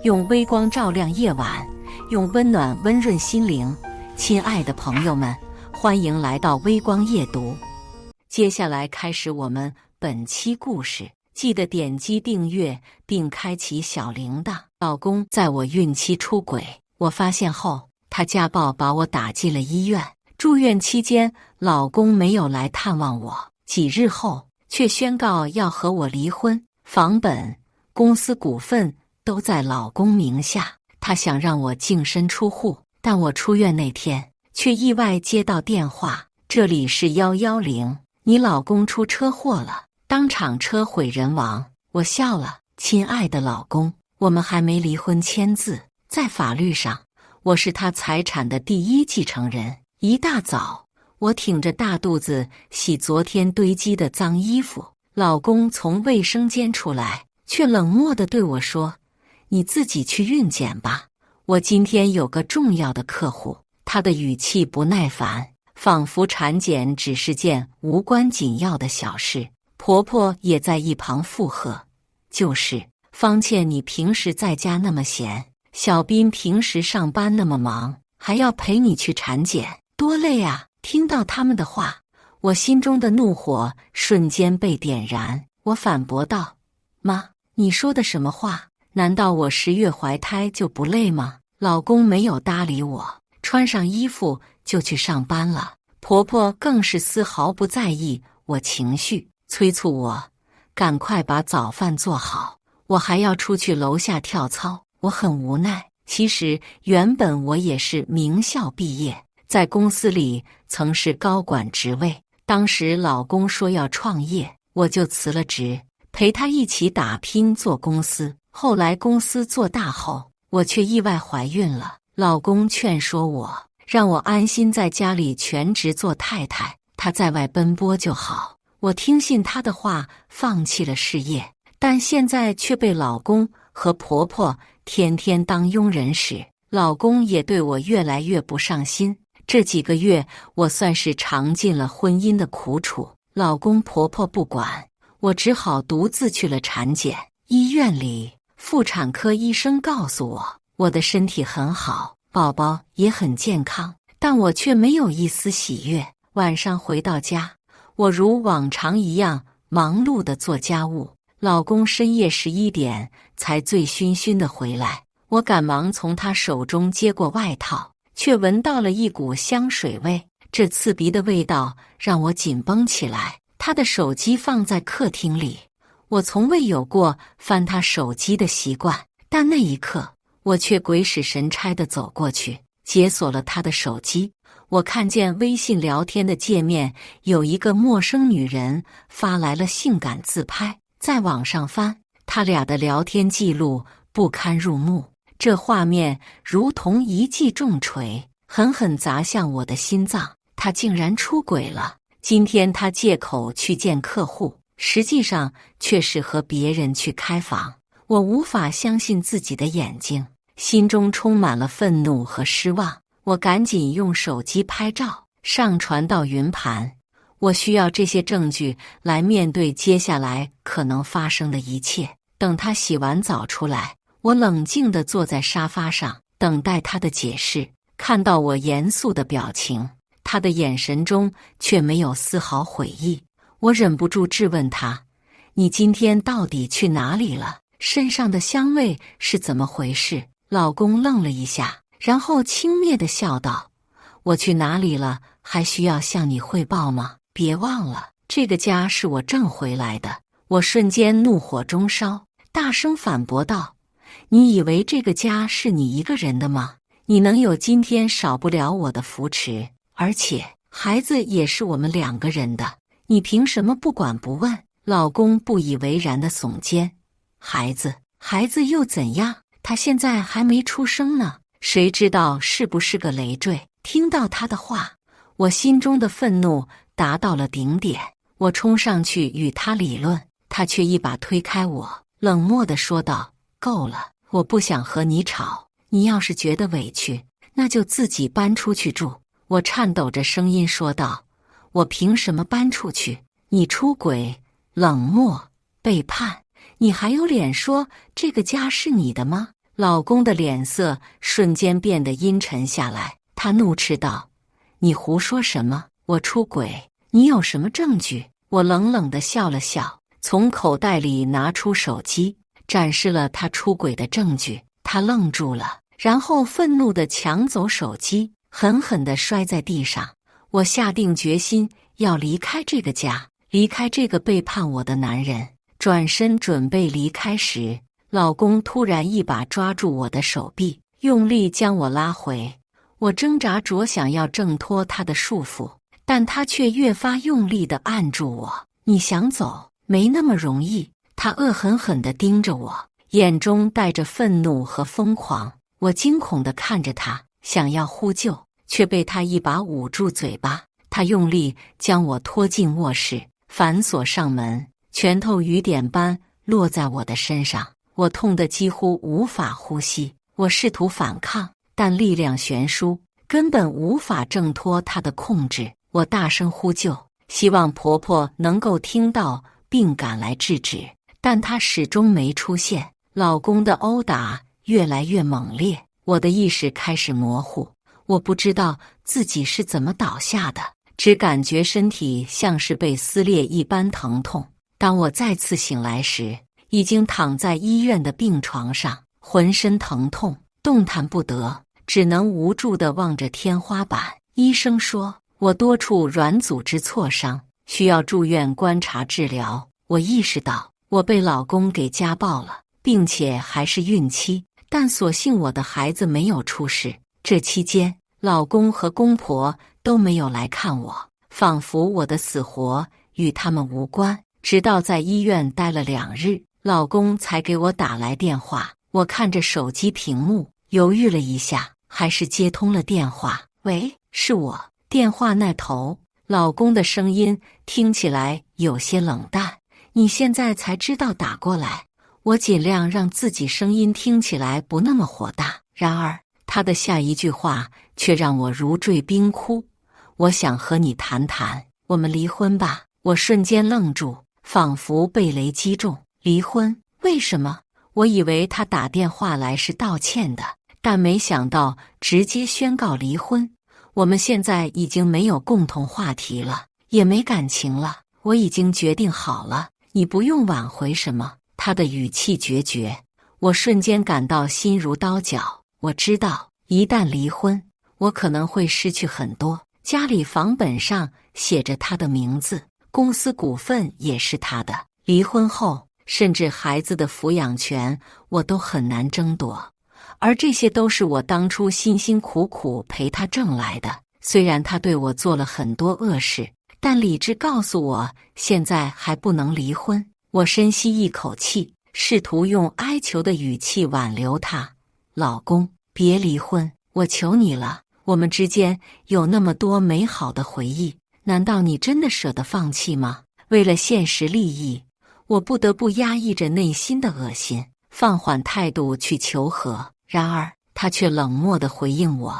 用微光照亮夜晚，用温暖温润心灵。亲爱的朋友们，欢迎来到微光夜读。接下来开始我们本期故事，记得点击订阅并开启小铃铛。老公在我孕期出轨，我发现后，他家暴把我打进了医院。住院期间，老公没有来探望我，几日后却宣告要和我离婚，房本、公司股份都在老公名下。他想让我净身出户，但我出院那天却意外接到电话，这里是110，你老公出车祸了，当场车毁人亡。我笑了，亲爱的老公，我们还没离婚签字，在法律上，我是他财产的第一继承人。一大早，我挺着大肚子洗昨天堆积的脏衣服，老公从卫生间出来，却冷漠地对我说：“你自己去孕检吧，我今天有个重要的客户。”他的语气不耐烦，仿佛产检只是件无关紧要的小事。婆婆也在一旁附和：“就是，方倩你平时在家那么闲，小斌平时上班那么忙，还要陪你去产检，多累啊！”听到他们的话，我心中的怒火瞬间被点燃。我反驳道：“妈，你说的什么话？难道我10月怀胎就不累吗？”老公没有搭理我，穿上衣服就去上班了。婆婆更是丝毫不在意我情绪，催促我赶快把早饭做好，我还要出去楼下跳操。我很无奈，其实原本我也是名校毕业，在公司里曾是高管职位。当时老公说要创业，我就辞了职，陪他一起打拼做公司。后来公司做大后，我却意外怀孕了。老公劝说我，让我安心在家里全职做太太，他在外奔波就好。我听信他的话，放弃了事业，但现在却被老公和婆婆天天当佣人使，老公也对我越来越不上心。这几个月，我算是尝尽了婚姻的苦楚，老公婆婆不管，我只好独自去了产检。医院里，妇产科医生告诉我，我的身体很好，宝宝也很健康，但我却没有一丝喜悦。晚上回到家，我如往常一样忙碌地做家务，老公深夜11点才醉醺醺地回来，我赶忙从他手中接过外套，却闻到了一股香水味，这刺鼻的味道让我紧绷起来。他的手机放在客厅里，我从未有过翻他手机的习惯，但那一刻，我却鬼使神差地走过去，解锁了他的手机。我看见微信聊天的界面有一个陌生女人发来了性感自拍，在网上翻，他俩的聊天记录不堪入目，这画面如同一记重锤，狠狠砸向我的心脏。他竟然出轨了！今天他借口去见客户，实际上却是和别人去开房。我无法相信自己的眼睛，心中充满了愤怒和失望。我赶紧用手机拍照，上传到云盘。我需要这些证据来面对接下来可能发生的一切。等他洗完澡出来，我冷静地坐在沙发上，等待他的解释。看到我严肃的表情，他的眼神中却没有丝毫悔意。我忍不住质问他：“你今天到底去哪里了？身上的香味是怎么回事？”老公愣了一下，然后轻蔑地笑道：“我去哪里了，还需要向你汇报吗？别忘了，这个家是我挣回来的。”我瞬间怒火中烧，大声反驳道：“你以为这个家是你一个人的吗？你能有今天，少不了我的扶持，而且孩子也是我们2个人的，你凭什么不管不问？”老公不以为然地耸肩：“孩子又怎样？他现在还没出生呢，谁知道是不是个累赘？”听到他的话，我心中的愤怒达到了顶点，我冲上去与他理论，他却一把推开我，冷漠地说道：“够了，我不想和你吵，你要是觉得委屈，那就自己搬出去住。”我颤抖着声音说道：“我凭什么搬出去？你出轨、冷漠、背叛，你还有脸说这个家是你的吗？”老公的脸色瞬间变得阴沉下来，他怒斥道：“你胡说什么？我出轨？你有什么证据？”我冷冷地笑了笑，从口袋里拿出手机，展示了他出轨的证据。他愣住了，然后愤怒地抢走手机，狠狠地摔在地上。我下定决心要离开这个家，离开这个背叛我的男人。转身准备离开时，老公突然一把抓住我的手臂，用力将我拉回。我挣扎着想要挣脱他的束缚，但他却越发用力地按住我。你想走，没那么容易。他恶狠狠地盯着我，眼中带着愤怒和疯狂。我惊恐地看着他，想要呼救，却被他一把捂住嘴巴。他用力将我拖进卧室，反锁上门，拳头雨点般落在我的身上。我痛得几乎无法呼吸。我试图反抗，但力量悬殊，根本无法挣脱他的控制。我大声呼救，希望婆婆能够听到并赶来制止，但她始终没出现。老公的殴打越来越猛烈，我的意识开始模糊。我不知道自己是怎么倒下的，只感觉身体像是被撕裂一般疼痛。当我再次醒来时，已经躺在医院的病床上，浑身疼痛，动弹不得，只能无助地望着天花板。医生说我多处软组织挫伤，需要住院观察治疗。我意识到我被老公给家暴了，并且还是孕期，但所幸我的孩子没有出事。这期间，老公和公婆都没有来看我，仿佛我的死活与他们无关。直到在医院待了2日，老公才给我打来电话。我看着手机屏幕，犹豫了一下，还是接通了电话。喂，是我。电话那头，老公的声音听起来有些冷淡。你现在才知道打过来？我尽量让自己声音听起来不那么火大。然而，他的下一句话却让我如坠冰窟。我想和你谈谈，我们离婚吧。我瞬间愣住，仿佛被雷击中。离婚？为什么？我以为他打电话来是道歉的，但没想到直接宣告离婚。我们现在已经没有共同话题了，也没感情了。我已经决定好了，你不用挽回什么。他的语气决绝，我瞬间感到心如刀绞。我知道，一旦离婚，我可能会失去很多。家里房本上写着他的名字，公司股份也是他的。离婚后，甚至孩子的抚养权我都很难争夺，而这些都是我当初辛辛苦苦陪他挣来的。虽然他对我做了很多恶事，但理智告诉我现在还不能离婚。我深吸一口气，试图用哀求的语气挽留他。老公，别离婚，我求你了，我们之间有那么多美好的回忆，难道你真的舍得放弃吗？为了现实利益，我不得不压抑着内心的恶心，放缓态度去求和。然而他却冷漠地回应我，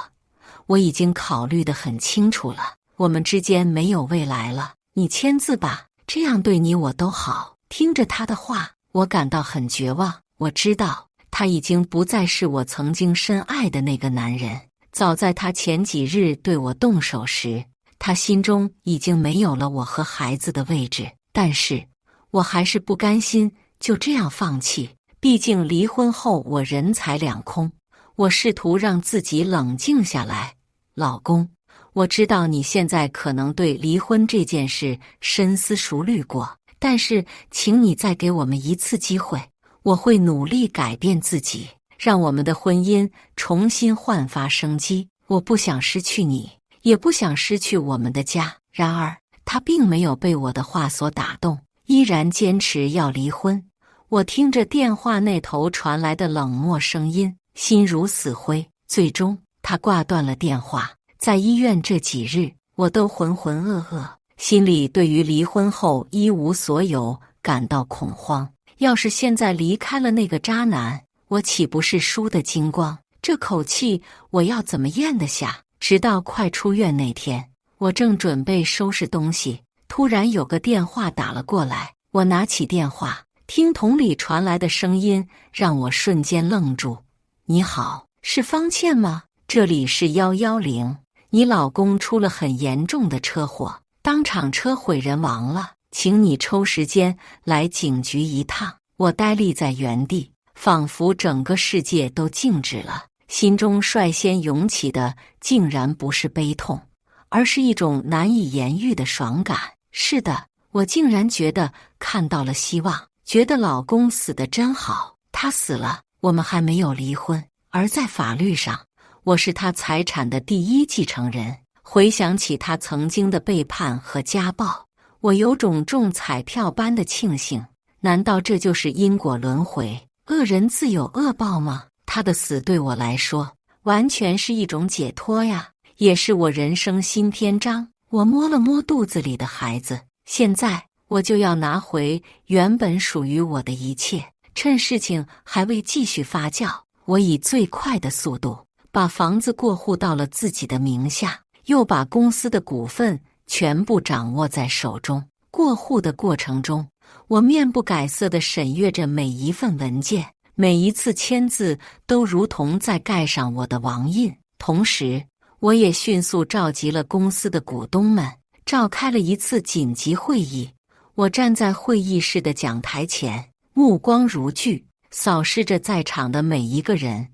我已经考虑得很清楚了，我们之间没有未来了，你签字吧，这样对你我都好。听着他的话，我感到很绝望。我知道他已经不再是我曾经深爱的那个男人。早在他前几日对我动手时，他心中已经没有了我和孩子的位置。但是我还是不甘心就这样放弃，毕竟离婚后我人财两空。我试图让自己冷静下来。老公，我知道你现在可能对离婚这件事深思熟虑过，但是请你再给我们一次机会，我会努力改变自己，让我们的婚姻重新焕发生机。我不想失去你，也不想失去我们的家。然而他并没有被我的话所打动，依然坚持要离婚。我听着电话那头传来的冷漠声音，心如死灰。最终他挂断了电话。在医院这几日，我都浑浑噩噩，心里对于离婚后一无所有感到恐慌。要是现在离开了那个渣男，我岂不是输得精光？这口气我要怎么咽得下？直到快出院那天，我正准备收拾东西，突然有个电话打了过来。我拿起电话，听筒里传来的声音让我瞬间愣住。你好，是方倩吗？这里是110，你老公出了很严重的车祸，当场车毁人亡了，请你抽时间来警局一趟。我呆立在原地，仿佛整个世界都静止了，心中率先涌起的竟然不是悲痛，而是一种难以言喻的爽感。是的，我竟然觉得看到了希望，觉得老公死得真好。他死了，我们还没有离婚，而在法律上，我是他财产的第一继承人。回想起他曾经的背叛和家暴，我有种中彩票般的庆幸。难道这就是因果轮回？恶人自有恶报吗？他的死对我来说，完全是一种解脱呀，也是我人生新篇章。我摸了摸肚子里的孩子，现在我就要拿回原本属于我的一切。趁事情还未继续发酵，我以最快的速度把房子过户到了自己的名下，又把公司的股份全部掌握在手中。过户的过程中，我面不改色地审阅着每一份文件，每一次签字都如同在盖上我的王印。同时，我也迅速召集了公司的股东们，召开了一次紧急会议。我站在会议室的讲台前，目光如炬，扫视着在场的每一个人。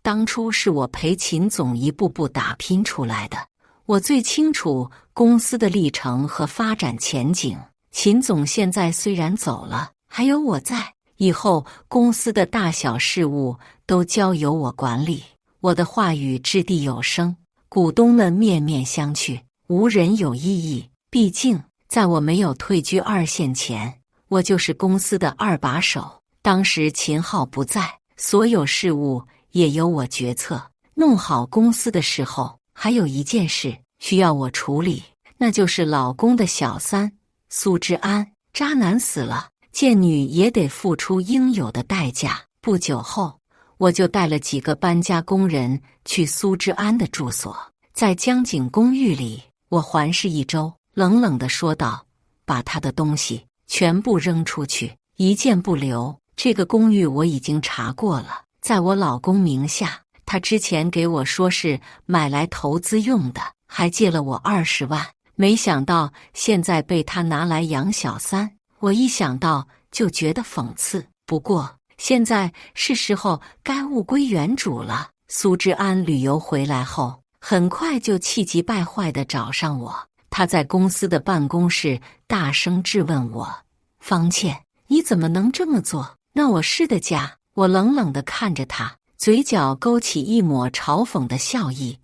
当初是我陪秦总一步步打拼出来的，我最清楚公司的历程和发展前景。秦总现在虽然走了，还有我在，以后公司的大小事务都交由我管理，我的话语掷地有声，股东们面面相觑，无人有异议。毕竟在我没有退居二线前，我就是公司的二把手。当时秦昊不在，所有事务也由我决策。弄好公司的时候，还有一件事需要我处理，那就是老公的小三苏之安。渣男死了，贱女也得付出应有的代价。不久后，我就带了几个搬家工人去苏之安的住所，在江景公寓里，我环视一周，冷冷地说道：“把他的东西全部扔出去，一件不留。这个公寓我已经查过了，在我老公名下，他之前给我说是买来投资用的，还借了我20万。没想到现在被他拿来养小三，我一想到就觉得讽刺。不过现在是时候该物归原主了。”苏之安旅游回来后，很快就气急败坏地找上我。他在公司的办公室大声质问我：“方倩，你怎么能这么做？那我是的家。”我冷冷地看着他，嘴角勾起一抹嘲讽的笑意：“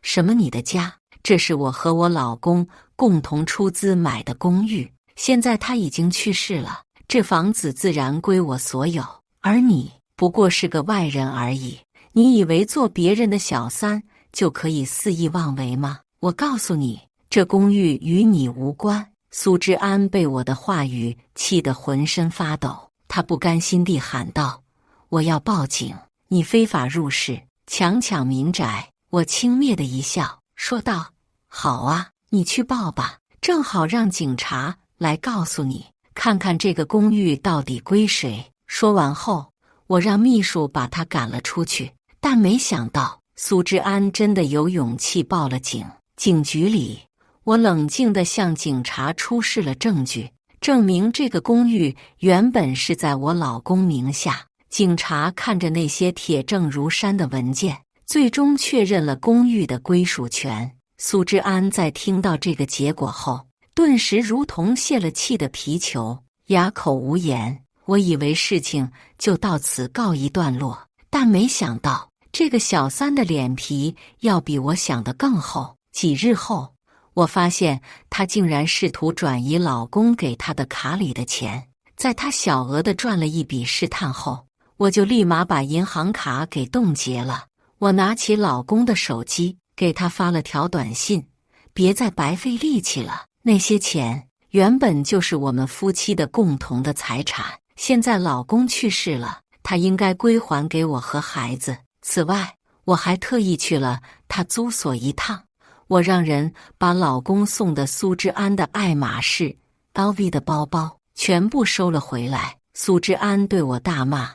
什么你的家？这是我和我老公共同出资买的公寓，现在他已经去世了，这房子自然归我所有，而你不过是个外人而已。你以为做别人的小三就可以肆意妄为吗？我告诉你，这公寓与你无关。”苏之安被我的话语气得浑身发抖，他不甘心地喊道：“我要报警！你非法入室，强抢民宅！”我轻蔑的一笑，说道：“好啊，你去报吧，正好让警察来告诉你，看看这个公寓到底归谁。”说完后，我让秘书把他赶了出去，但没想到苏之安真的有勇气报了警。警局里，我冷静地向警察出示了证据，证明这个公寓原本是在我老公名下。警察看着那些铁证如山的文件，最终确认了公寓的归属权。苏之安在听到这个结果后，顿时如同泄了气的皮球，哑口无言。我以为事情就到此告一段落，但没想到这个小三的脸皮要比我想的更厚。几日后，我发现她竟然试图转移老公给她的卡里的钱。在她小额的赚了一笔试探后，我就立马把银行卡给冻结了。我拿起老公的手机，给他发了条短信：“别再白费力气了，那些钱原本就是我们夫妻的共同的财产，现在老公去世了，他应该归还给我和孩子。此外，我还特意去了他租所一趟，我让人把老公送的苏之安的爱马仕、LV 的包包全部收了回来。”苏之安对我大骂：“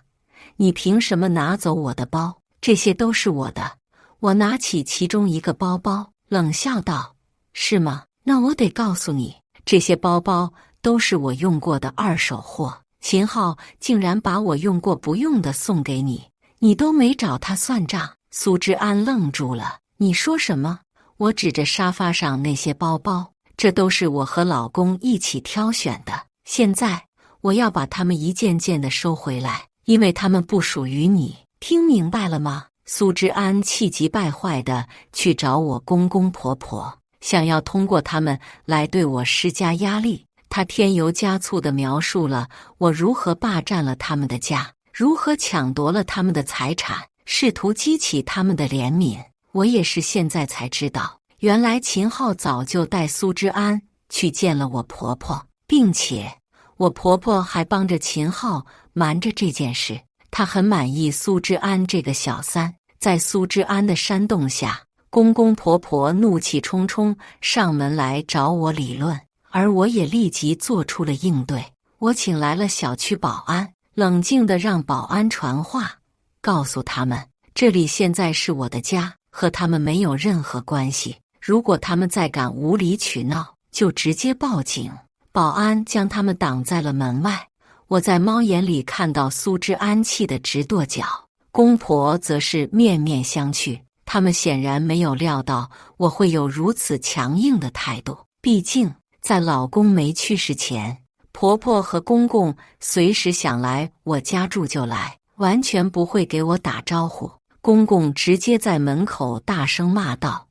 你凭什么拿走我的包？这些都是我的。我拿起其中一个包包，冷笑道：是吗？那我得告诉你，这些包包都是我用过的二手货。秦昊竟然把我用过不用的送给你，你都没找他算账。苏之安愣住了，你说什么？我指着沙发上那些包包，这都是我和老公一起挑选的，现在我要把它们一件件的收回来，因为它们不属于你，听明白了吗？苏之安气急败坏地去找我公公婆婆，想要通过他们来对我施加压力。他添油加醋地描述了我如何霸占了他们的家，如何抢夺了他们的财产，试图激起他们的怜悯。我也是现在才知道，原来秦昊早就带苏之安去见了我婆婆，并且我婆婆还帮着秦昊瞒着这件事。她很满意苏之安这个小三。在苏之安的煽动下，公公婆婆怒气冲冲上门来找我理论，而我也立即做出了应对。我请来了小区保安，冷静地让保安传话，告诉他们这里现在是我的家，和他们没有任何关系。如果他们再敢无理取闹，就直接报警。保安将他们挡在了门外。我在猫眼里看到苏之安气得直跺脚，公婆则是面面相觑。他们显然没有料到我会有如此强硬的态度，毕竟在老公没去世前，婆婆和公公随时想来我家住就来，完全不会给我打招呼。公公直接在门口大声骂道：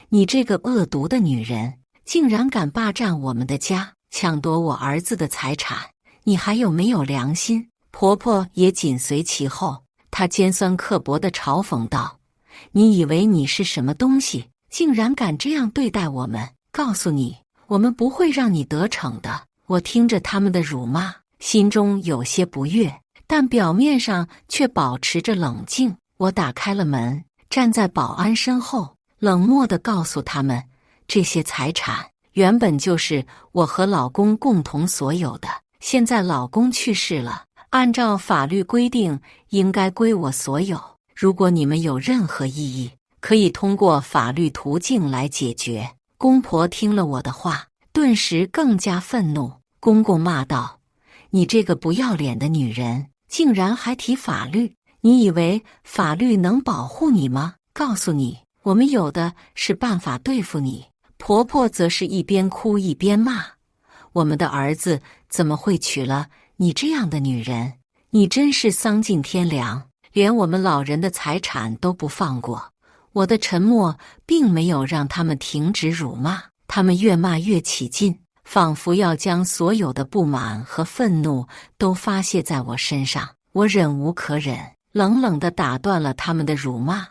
你这个恶毒的女人，竟然敢霸占我们的家，抢夺我儿子的财产，你还有没有良心？婆婆也紧随其后，她尖酸刻薄地嘲讽道：你以为你是什么东西，竟然敢这样对待我们？告诉你，我们不会让你得逞的。我听着他们的辱骂，心中有些不悦，但表面上却保持着冷静。我打开了门，站在保安身后，冷漠地告诉他们，这些财产原本就是我和老公共同所有的，现在老公去世了，按照法律规定应该归我所有。如果你们有任何异议，可以通过法律途径来解决。公婆听了我的话，顿时更加愤怒。公公骂道：你这个不要脸的女人，竟然还提法律，你以为法律能保护你吗？告诉你，我们有的是办法对付你。婆婆则是一边哭一边骂：我们的儿子怎么会娶了你这样的女人？你真是丧尽天良，连我们老人的财产都不放过。我的沉默并没有让他们停止辱骂，他们越骂越起劲，仿佛要将所有的不满和愤怒都发泄在我身上。我忍无可忍，冷冷地打断了他们的辱骂：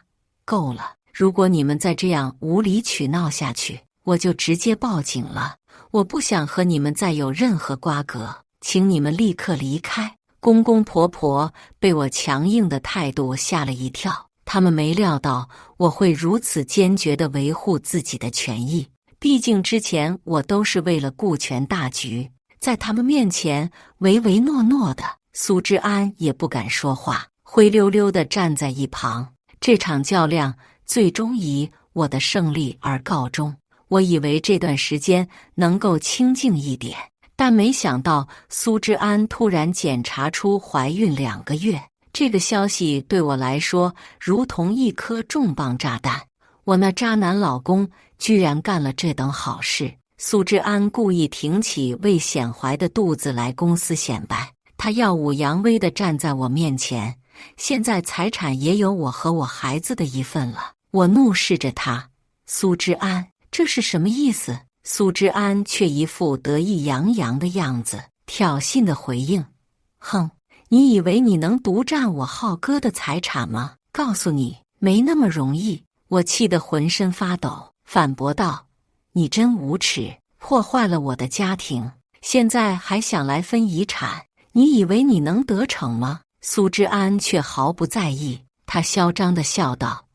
够了，如果你们再这样无理取闹下去，我就直接报警了。我不想和你们再有任何瓜葛，请你们立刻离开。公公婆婆被我强硬的态度吓了一跳，他们没料到我会如此坚决地维护自己的权益，毕竟之前我都是为了顾全大局，在他们面前唯唯诺诺的。苏之安也不敢说话，灰溜溜地站在一旁。这场较量最终以我的胜利而告终。我以为这段时间能够清静一点，但没想到苏之安突然检查出怀孕2个月，这个消息对我来说如同一颗重磅炸弹。我那渣男老公居然干了这等好事。苏之安故意挺起未显怀的肚子来公司显摆，他耀武扬威地站在我面前，现在财产也有我和我孩子的一份了。我怒视着他：苏之安，这是什么意思？苏之安却一副得意洋洋的样子，挑衅地回应：哼，你以为你能独占我浩哥的财产吗？告诉你，没那么容易。我气得浑身发抖，反驳道：你真无耻，破坏了我的家庭，现在还想来分遗产，你以为你能得逞吗？苏之安却毫不在意，他嚣张地笑道：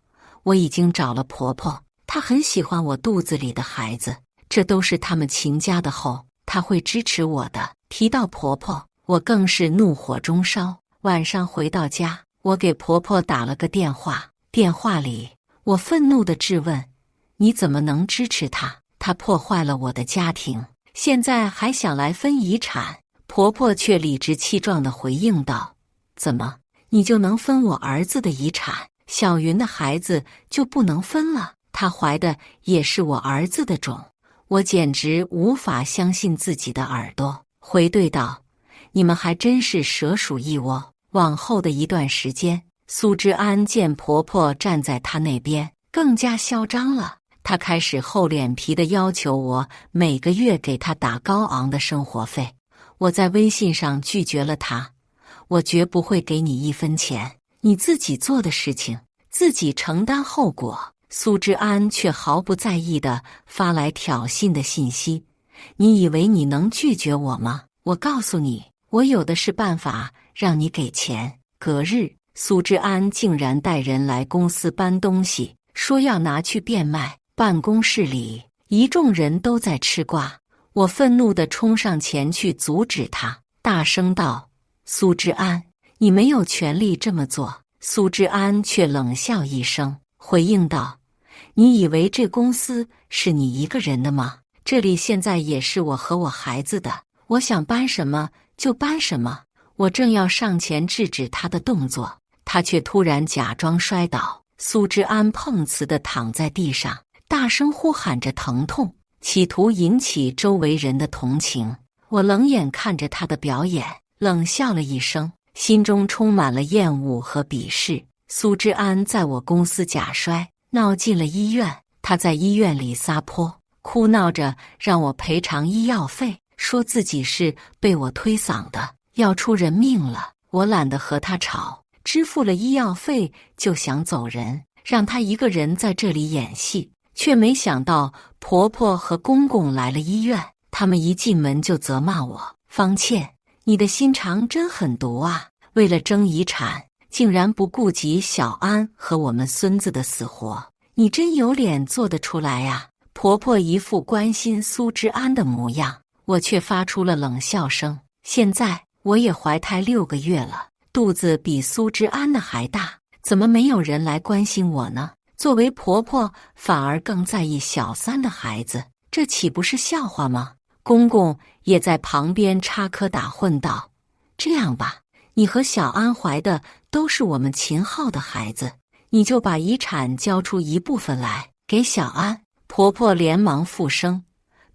我已经找了婆婆，她很喜欢我肚子里的孩子，这都是他们秦家的后，她会支持我的。提到婆婆，我更是怒火中烧。晚上回到家，我给婆婆打了个电话，电话里，我愤怒地质问：“你怎么能支持他？他破坏了我的家庭，现在还想来分遗产。”婆婆却理直气壮地回应道：“怎么，你就能分我儿子的遗产？小云的孩子就不能分了？她怀的也是我儿子的种。”我简直无法相信自己的耳朵，回怼道：“你们还真是蛇鼠一窝。”往后的一段时间，苏之安见婆婆站在她那边，更加嚣张了。她开始厚脸皮地要求我每个月给她打高昂的生活费。我在微信上拒绝了她，我绝不会给你1分钱，你自己做的事情，自己承担后果。苏之安却毫不在意地发来挑衅的信息：“你以为你能拒绝我吗？我告诉你，我有的是办法让你给钱。”隔日，苏之安竟然带人来公司搬东西，说要拿去变卖。办公室里，一众人都在吃瓜。我愤怒地冲上前去阻止他，大声道：“苏之安，你没有权利这么做。”苏之安却冷笑一声，回应道：“你以为这公司是你一个人的吗？这里现在也是我和我孩子的，我想搬什么就搬什么。”我正要上前制止他的动作，他却突然假装摔倒。苏之安碰瓷地躺在地上，大声呼喊着疼痛，企图引起周围人的同情。我冷眼看着他的表演，冷笑了一声，心中充满了厌恶和鄙视。苏之安在我公司假摔，闹进了医院。他在医院里撒泼，哭闹着让我赔偿医药费，说自己是被我推搡的，要出人命了。我懒得和他吵，支付了医药费就想走人，让他一个人在这里演戏。却没想到婆婆和公公来了医院，他们一进门就责骂我：“方倩，你的心肠真狠毒啊！为了争遗产，竟然不顾及小安和我们孙子的死活，你真有脸做得出来呀！”婆婆一副关心苏之安的模样，我却发出了冷笑声。现在我也怀胎6个月了，肚子比苏之安的还大，怎么没有人来关心我呢？作为婆婆，反而更在意小三的孩子，这岂不是笑话吗？公公也在旁边插科打诨道：“这样吧，你和小安怀的都是我们秦昊的孩子，你就把遗产交出一部分来给小安。”婆婆连忙附声：“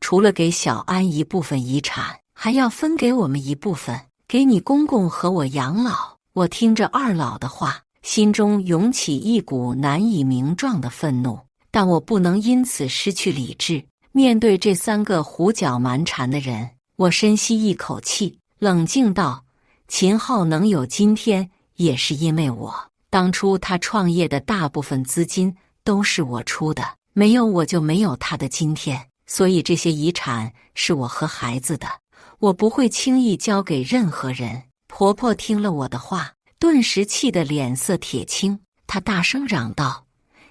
除了给小安一部分遗产，还要分给我们一部分，给你公公和我养老。”我听着二老的话，心中涌起一股难以名状的愤怒，但我不能因此失去理智。面对这3个胡搅蛮缠的人，我深吸一口气，冷静道：“秦昊能有今天，也是因为我。当初他创业的大部分资金都是我出的，没有我就没有他的今天。所以这些遗产是我和孩子的，我不会轻易交给任何人。”婆婆听了我的话，顿时气得脸色铁青，她大声嚷道：“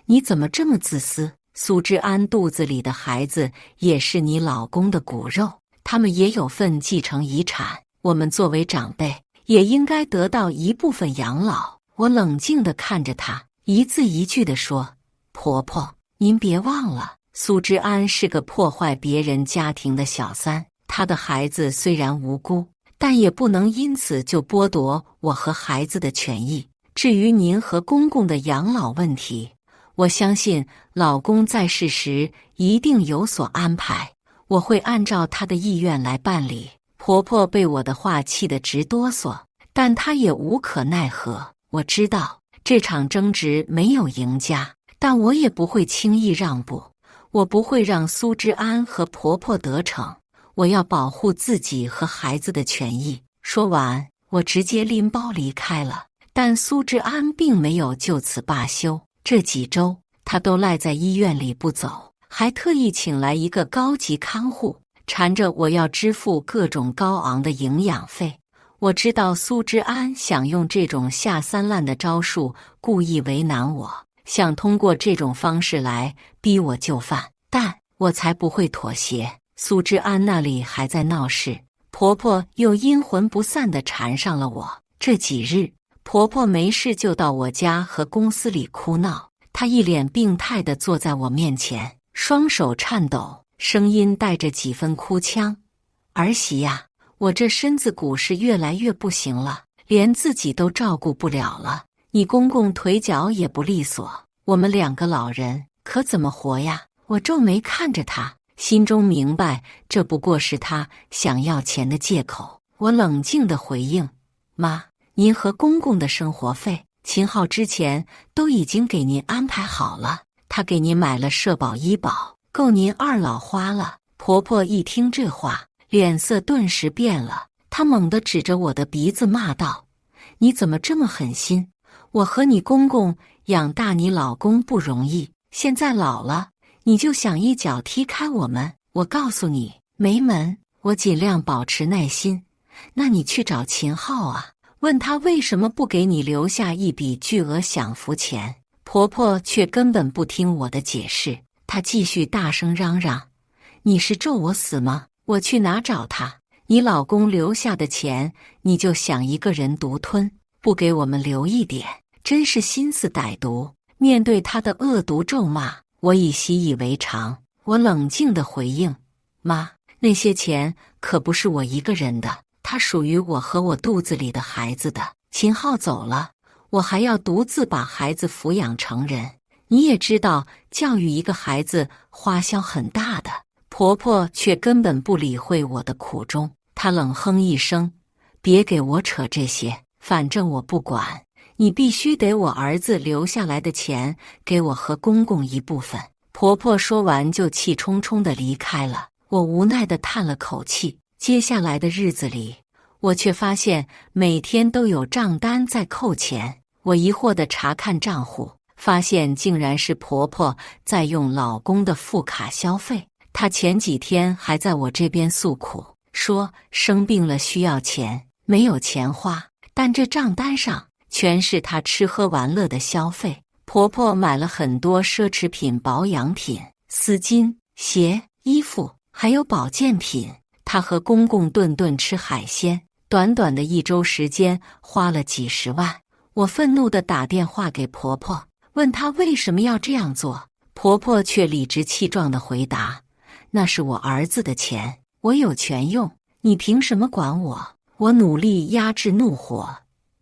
你怎么这么自私？苏之安肚子里的孩子也是你老公的骨肉，他们也有份继承遗产，我们作为长辈也应该得到一部分养老。”我冷静地看着她，一字一句地说：“婆婆，您别忘了，苏之安是个破坏别人家庭的小三，他的孩子虽然无辜，但也不能因此就剥夺我和孩子的权益。至于您和公公的养老问题，我相信老公在世时一定有所安排，我会按照他的意愿来办理。”婆婆被我的话气得直哆嗦，但她也无可奈何。我知道这场争执没有赢家，但我也不会轻易让步，我不会让苏之安和婆婆得逞。我要保护自己和孩子的权益。说完，我直接拎包离开了。但苏之安并没有就此罢休，这几周他都赖在医院里不走，还特意请来一个高级看护，缠着我要支付各种高昂的营养费。我知道苏之安想用这种下三滥的招数故意为难我，想通过这种方式来逼我就范，但我才不会妥协。苏之安那里还在闹事，婆婆又阴魂不散地缠上了我。这几日，婆婆没事就到我家和公司里哭闹，她一脸病态地坐在我面前，双手颤抖，声音带着几分哭腔：“儿媳呀，我这身子骨是越来越不行了，连自己都照顾不了了。你公公腿脚也不利索，我们2个老人可怎么活呀？”我皱眉看着他，心中明白这不过是他想要钱的借口。我冷静地回应：“妈，您和公公的生活费，秦昊之前都已经给您安排好了，他给您买了社保医保，够您2老花了。”婆婆一听这话，脸色顿时变了，她猛地指着我的鼻子骂道：“你怎么这么狠心？我和你公公养大你老公不容易，现在老了，你就想一脚踢开我们？我告诉你，没门！”我尽量保持耐心：“那你去找秦昊啊，问他为什么不给你留下一笔巨额享福钱。”婆婆却根本不听我的解释，她继续大声嚷嚷：“你是咒我死吗？我去哪找他？你老公留下的钱，你就想一个人独吞，不给我们留一点，真是心思歹毒。”面对她的恶毒咒骂，我已习以为常。我冷静地回应：“妈，那些钱可不是我一个人的，它属于我和我肚子里的孩子的。秦昊走了，我还要独自把孩子抚养成人。你也知道，教育一个孩子花销很大的。”婆婆却根本不理会我的苦衷，她冷哼一声：“别给我扯这些，反正我不管。你必须得我儿子留下来的钱给我和公公一部分。”婆婆说完就气冲冲地离开了。我无奈地叹了口气。接下来的日子里，我却发现每天都有账单在扣钱。我疑惑地查看账户，发现竟然是婆婆在用老公的副卡消费。她前几天还在我这边诉苦，说生病了需要钱，没有钱花，但这账单上全是她吃喝玩乐的消费。婆婆买了很多奢侈品、保养品、丝巾、鞋、衣服，还有保健品。她和公公顿顿吃海鲜，短短的1周时间花了几十万。我愤怒地打电话给婆婆，问她为什么要这样做。婆婆却理直气壮地回答：“那是我儿子的钱，我有权用，你凭什么管我？”我努力压制怒火：“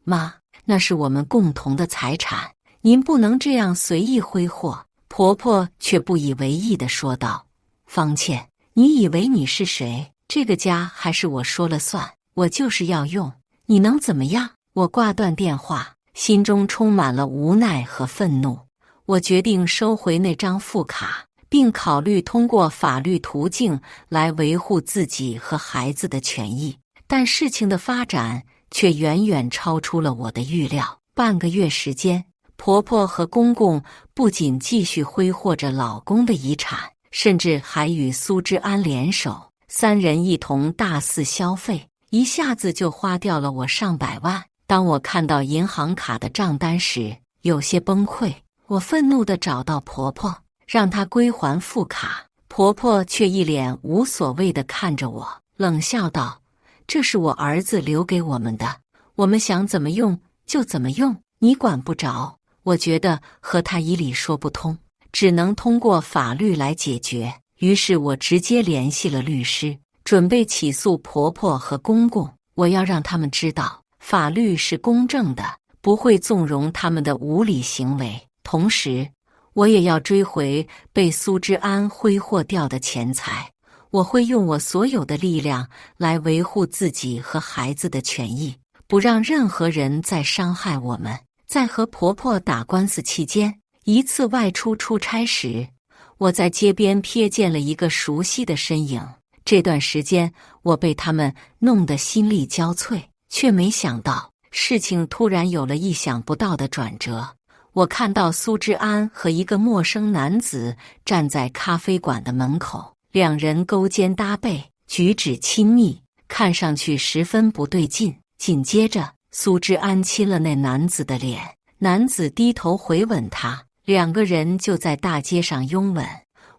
妈，那是我们共同的财产，您不能这样随意挥霍。”婆婆却不以为意地说道：“方倩，你以为你是谁？这个家还是我说了算，我就是要用，你能怎么样？”我挂断电话，心中充满了无奈和愤怒。我决定收回那张副卡，并考虑通过法律途径来维护自己和孩子的权益。但事情的发展却远远超出了我的预料。半个月时间，婆婆和公公不仅继续挥霍着老公的遗产，甚至还与苏之安联手，3人一同大肆消费，一下子就花掉了我上百万。当我看到银行卡的账单时，有些崩溃。我愤怒地找到婆婆，让她归还副卡。婆婆却一脸无所谓地看着我，冷笑道：“这是我儿子留给我们的，我们想怎么用就怎么用，你管不着。”我觉得和她以理说不通，只能通过法律来解决。于是我直接联系了律师，准备起诉婆婆和公公。我要让他们知道，法律是公正的，不会纵容他们的无理行为。同时，我也要追回被苏之安挥霍掉的钱财。我会用我所有的力量来维护自己和孩子的权益，不让任何人再伤害我们。在和婆婆打官司期间，一次外出出差时，我在街边瞥见了一个熟悉的身影。这段时间，我被他们弄得心力交瘁，却没想到事情突然有了意想不到的转折。我看到苏之安和一个陌生男子站在咖啡馆的门口，2人勾肩搭背，举止亲密，看上去十分不对劲。紧接着，苏之安亲了那男子的脸，男子低头回吻他，2个人就在大街上拥吻。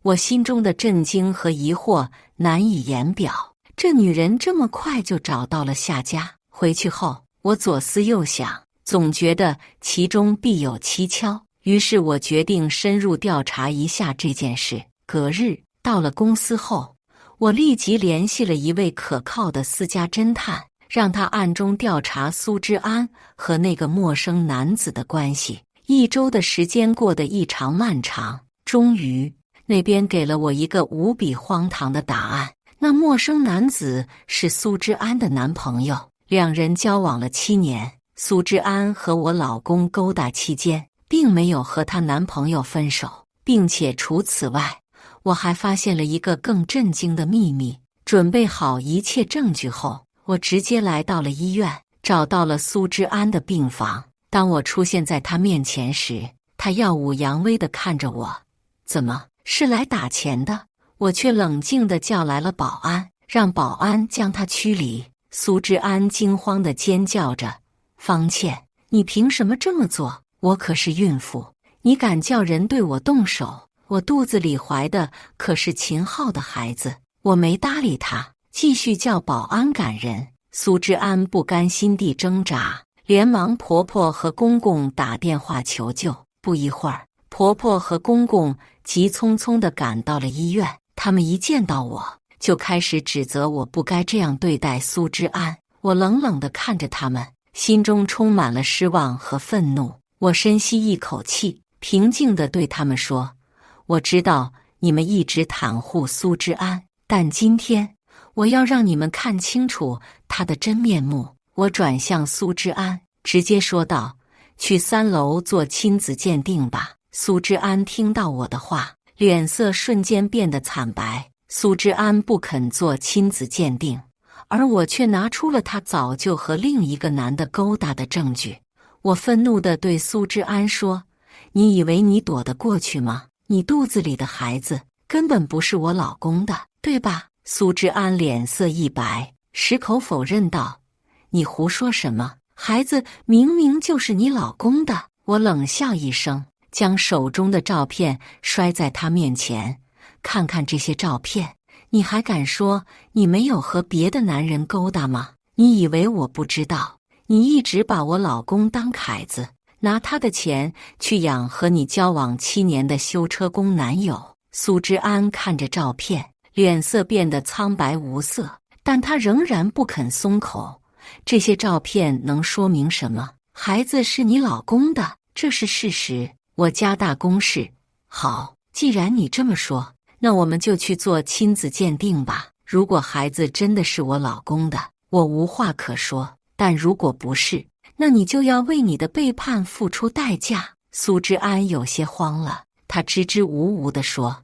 我心中的震惊和疑惑难以言表，这女人这么快就找到了下家。回去后，我左思右想，总觉得其中必有蹊跷。于是我决定深入调查一下这件事。隔日到了公司后，我立即联系了一位可靠的私家侦探，让他暗中调查苏之安和那个陌生男子的关系。1周的时间过得异常漫长，终于那边给了我一个无比荒唐的答案。那陌生男子是苏之安的男朋友，2人交往了7年。苏之安和我老公勾搭期间，并没有和她男朋友分手，并且除此外，我还发现了一个更震惊的秘密。准备好一切证据后，我直接来到了医院，找到了苏之安的病房。当我出现在她面前时，她耀武扬威地看着我。怎么，是来打钱的？我却冷静地叫来了保安，让保安将她驱离。苏之安惊慌地尖叫着：方倩，你凭什么这么做？我可是孕妇，你敢叫人对我动手？我肚子里怀的可是秦昊的孩子。我没搭理他，继续叫保安赶人。苏之安不甘心地挣扎，连忙婆婆和公公打电话求救。不一会儿，婆婆和公公急匆匆地赶到了医院。他们一见到我，就开始指责我不该这样对待苏之安。我冷冷地看着他们，心中充满了失望和愤怒。我深吸一口气，平静地对他们说：我知道你们一直袒护苏之安，但今天我要让你们看清楚他的真面目。我转向苏之安，直接说道：去3楼做亲子鉴定吧。苏之安听到我的话，脸色瞬间变得惨白。苏之安不肯做亲子鉴定，而我却拿出了他早就和另一个男的勾搭的证据。我愤怒地对苏之安说：你以为你躲得过去吗？你肚子里的孩子根本不是我老公的，对吧？苏之安脸色一白，矢口否认道：你胡说什么？孩子明明就是你老公的。我冷笑一声，将手中的照片摔在他面前。看看这些照片，你还敢说你没有和别的男人勾搭吗？你以为我不知道？你一直把我老公当凯子，拿他的钱去养和你交往7年的修车工男友。苏之安看着照片，脸色变得苍白无色，但他仍然不肯松口。这些照片能说明什么？孩子是你老公的，这是事实。我加大攻势。好，既然你这么说，那我们就去做亲子鉴定吧。如果孩子真的是我老公的，我无话可说，但如果不是，那你就要为你的背叛付出代价。苏之安有些慌了，他支支吾吾地说：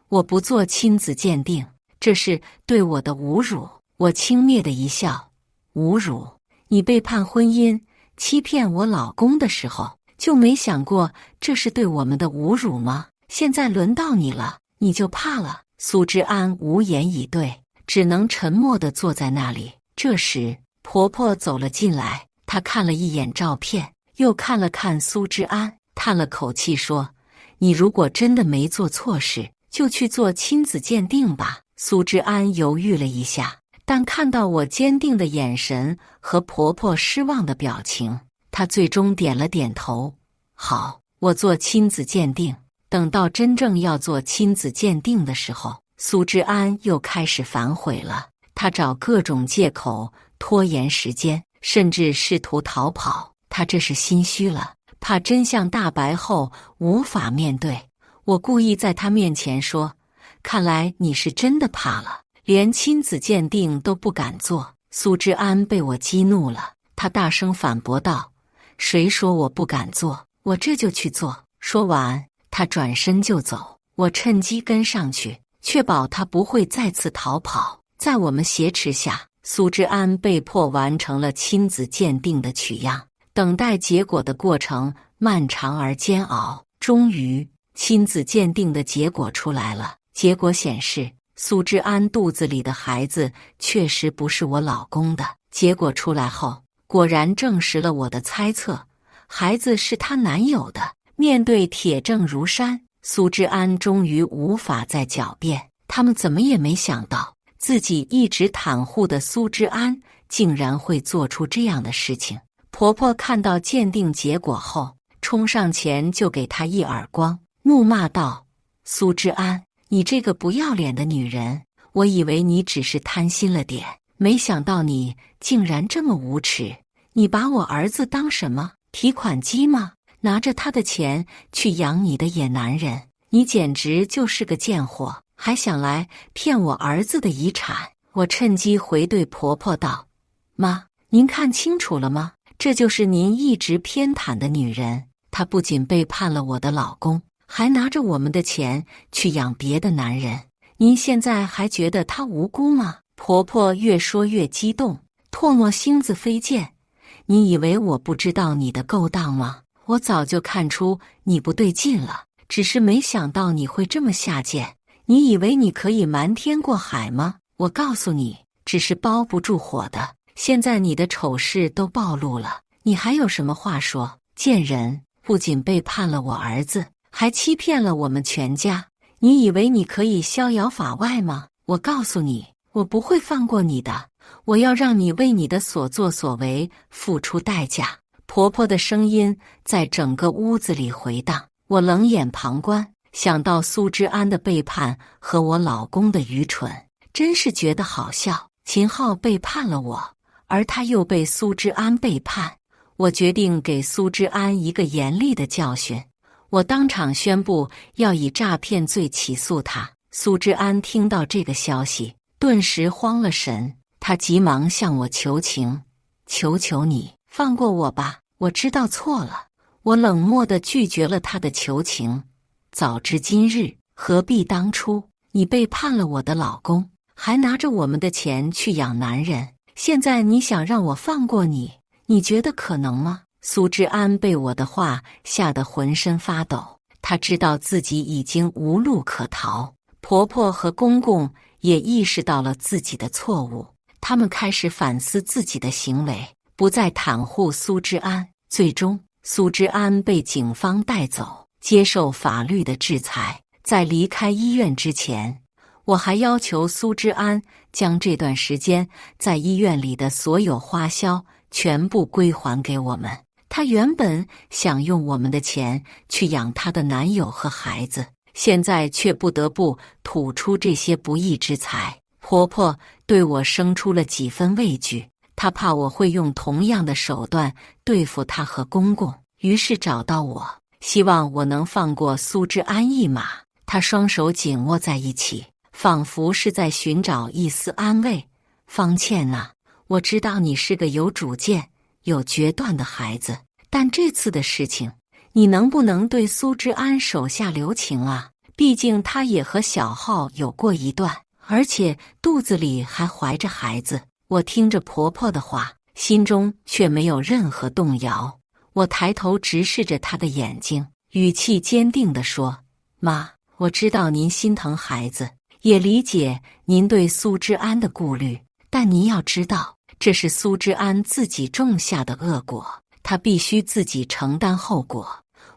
我不做亲子鉴定，这是对我的侮辱。我轻蔑地一笑：侮辱？你背叛婚姻，欺骗我老公的时候，就没想过这是对我们的侮辱吗？现在轮到你了，你就怕了？苏之安无言以对，只能沉默地坐在那里。这时，婆婆走了进来，她看了一眼照片，又看了看苏之安，叹了口气说：你如果真的没做错事，就去做亲子鉴定吧。苏之安犹豫了一下，但看到我坚定的眼神和婆婆失望的表情，她最终点了点头。好，我做亲子鉴定。等到真正要做亲子鉴定的时候，苏之安又开始反悔了。他找各种借口拖延时间，甚至试图逃跑。他这是心虚了，怕真相大白后无法面对。我故意在他面前说：看来你是真的怕了，连亲子鉴定都不敢做。苏之安被我激怒了，他大声反驳道：谁说我不敢做？我这就去做。说完，他转身就走。我趁机跟上去，确保他不会再次逃跑。在我们挟持下，苏之安被迫完成了亲子鉴定的取样。等待结果的过程漫长而煎熬，终于，亲子鉴定的结果出来了。结果显示，苏之安肚子里的孩子确实不是我老公的。结果出来后，果然证实了我的猜测，孩子是她男友的。面对铁证如山，苏之安终于无法再狡辩。他们怎么也没想到，自己一直袒护的苏之安竟然会做出这样的事情。婆婆看到鉴定结果后，冲上前就给她一耳光，怒骂道：苏之安，你这个不要脸的女人，我以为你只是贪心了点，没想到你竟然这么无耻！你把我儿子当什么提款机吗？拿着他的钱去养你的野男人，你简直就是个贱货，还想来骗我儿子的遗产！我趁机回对婆婆道：妈，您看清楚了吗？这就是您一直偏袒的女人，她不仅背叛了我的老公，还拿着我们的钱去养别的男人。您现在还觉得她无辜吗？婆婆越说越激动，唾沫星子飞溅。你以为我不知道你的勾当吗？我早就看出你不对劲了，只是没想到你会这么下贱。你以为你可以瞒天过海吗？我告诉你，只是包不住火的。现在你的丑事都暴露了，你还有什么话说？贱人，不仅背叛了我儿子，还欺骗了我们全家。你以为你可以逍遥法外吗？我告诉你，我不会放过你的，我要让你为你的所作所为付出代价。婆婆的声音在整个屋子里回荡，我冷眼旁观，想到苏之安的背叛和我老公的愚蠢，真是觉得好笑。秦昊背叛了我，而他又被苏之安背叛，我决定给苏之安一个严厉的教训。我当场宣布要以诈骗罪起诉他。苏之安听到这个消息，顿时慌了神，他急忙向我求情：求求你放过我吧，我知道错了。我冷漠地拒绝了他的求情。早知今日，何必当初？你背叛了我的老公，还拿着我们的钱去养男人，现在你想让我放过你，你觉得可能吗？苏之安被我的话吓得浑身发抖，他知道自己已经无路可逃。婆婆和公公也意识到了自己的错误，他们开始反思自己的行为，不再袒护苏之安。最终，苏之安被警方带走，接受法律的制裁。在离开医院之前，我还要求苏之安将这段时间在医院里的所有花销全部归还给我们。她原本想用我们的钱去养她的男友和孩子，现在却不得不吐出这些不义之财。婆婆对我生出了几分畏惧，她怕我会用同样的手段对付她和公公，于是找到我，希望我能放过苏之安一马。她双手紧握在一起，仿佛是在寻找一丝安慰。方倩啊，我知道你是个有主见、有决断的孩子，但这次的事情，你能不能对苏之安手下留情啊？毕竟他也和小浩有过一段，而且肚子里还怀着孩子。我听着婆婆的话，心中却没有任何动摇。我抬头直视着她的眼睛，语气坚定地说：妈，我知道您心疼孩子，也理解您对苏之安的顾虑，但您要知道，这是苏之安自己种下的恶果，他必须自己承担后果。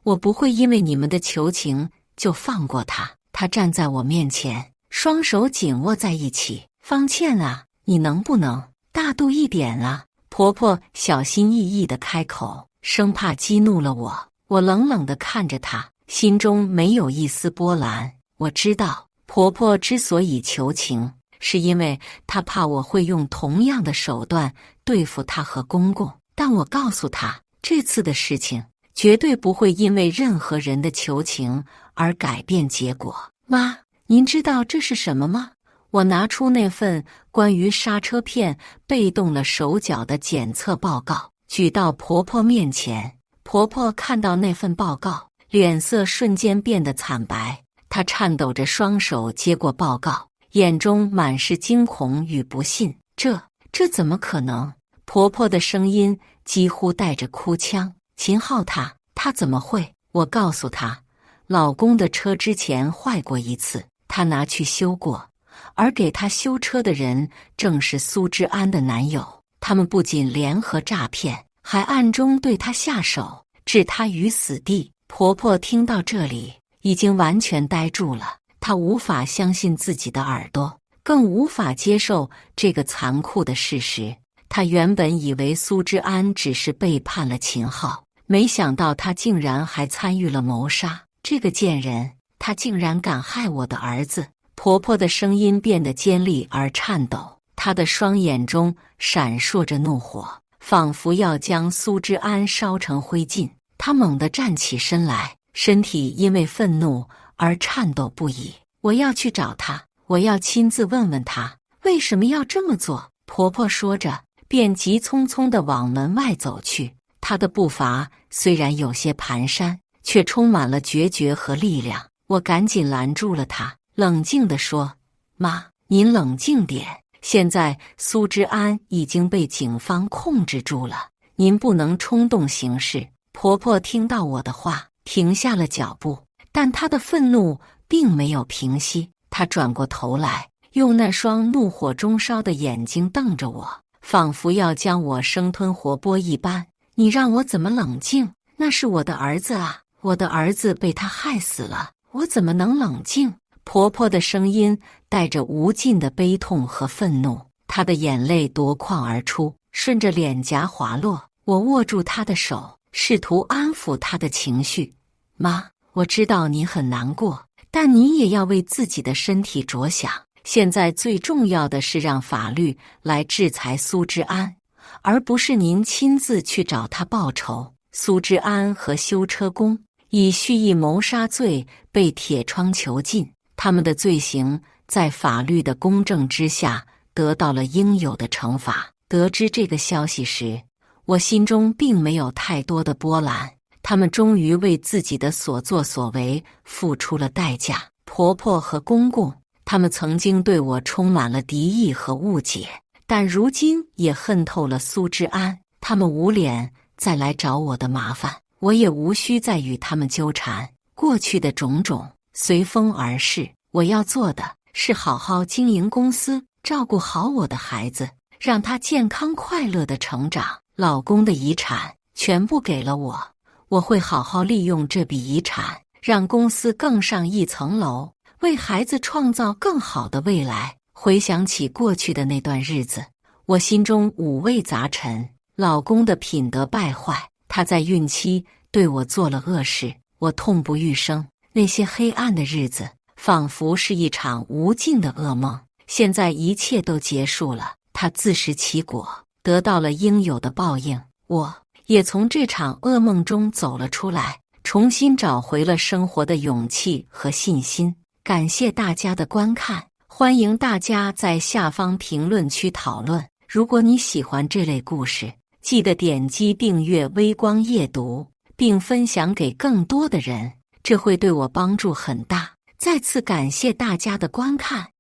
我不会因为你们的求情就放过他。他站在我面前，双手紧握在一起。方倩啊，你能不能大度一点啊？婆婆小心翼翼地开口，生怕激怒了我。我冷冷地看着她，心中没有一丝波澜。我知道婆婆之所以求情，是因为她怕我会用同样的手段对付她和公公，但我告诉她，这次的事情绝对不会因为任何人的求情而改变结果。妈，您知道这是什么吗？我拿出那份关于刹车片被动了手脚的检测报告，举到婆婆面前。婆婆看到那份报告，脸色瞬间变得惨白，她颤抖着双手接过报告，眼中满是惊恐与不信。这怎么可能？婆婆的声音几乎带着哭腔。秦昊他怎么会？我告诉她，老公的车之前坏过一次，她拿去修过，而给她修车的人正是苏之安的男友。他们不仅联合诈骗，还暗中对她下手，置她于死地。婆婆听到这里，已经完全呆住了，她无法相信自己的耳朵，更无法接受这个残酷的事实。他原本以为苏之安只是背叛了秦昊，没想到他竟然还参与了谋杀。这个贱人，他竟然敢害我的儿子！婆婆的声音变得尖利而颤抖，她的双眼中闪烁着怒火，仿佛要将苏之安烧成灰烬。她猛地站起身来，身体因为愤怒而颤抖不已。我要去找他，我要亲自问问他为什么要这么做。婆婆说着，便急匆匆地往门外走去。她的步伐虽然有些蹒跚，却充满了决绝和力量。我赶紧拦住了她，冷静地说：“妈，您冷静点。现在苏之安已经被警方控制住了，您不能冲动行事。”婆婆听到我的话，停下了脚步，但她的愤怒并没有平息。她转过头来，用那双怒火中烧的眼睛瞪着我，仿佛要将我生吞活剥一般。你让我怎么冷静？那是我的儿子啊，我的儿子被他害死了，我怎么能冷静？婆婆的声音带着无尽的悲痛和愤怒，她的眼泪夺眶而出，顺着脸颊滑落。我握住她的手，试图安抚她的情绪。妈，我知道你很难过，但你也要为自己的身体着想。现在最重要的是让法律来制裁苏之安，而不是您亲自去找他报仇。苏之安和修车工以蓄意谋杀罪被铁窗囚禁，他们的罪行在法律的公正之下得到了应有的惩罚。得知这个消息时，我心中并没有太多的波澜。他们终于为自己的所作所为付出了代价。婆婆和公公，他们曾经对我充满了敌意和误解，但如今也恨透了苏之安。他们无脸再来找我的麻烦，我也无需再与他们纠缠。过去的种种随风而逝，我要做的是好好经营公司，照顾好我的孩子，让他健康快乐的成长。老公的遗产全部给了我，我会好好利用这笔遗产，让公司更上一层楼，为孩子创造更好的未来。回想起过去的那段日子，我心中五味杂陈。老公的品德败坏，他在孕期对我做了恶事，我痛不欲生。那些黑暗的日子仿佛是一场无尽的噩梦，现在一切都结束了。他自食其果，得到了应有的报应。我也从这场噩梦中走了出来，重新找回了生活的勇气和信心。感谢大家的观看，欢迎大家在下方评论区讨论。如果你喜欢这类故事，记得点击订阅微光夜读，并分享给更多的人，这会对我帮助很大。再次感谢大家的观看。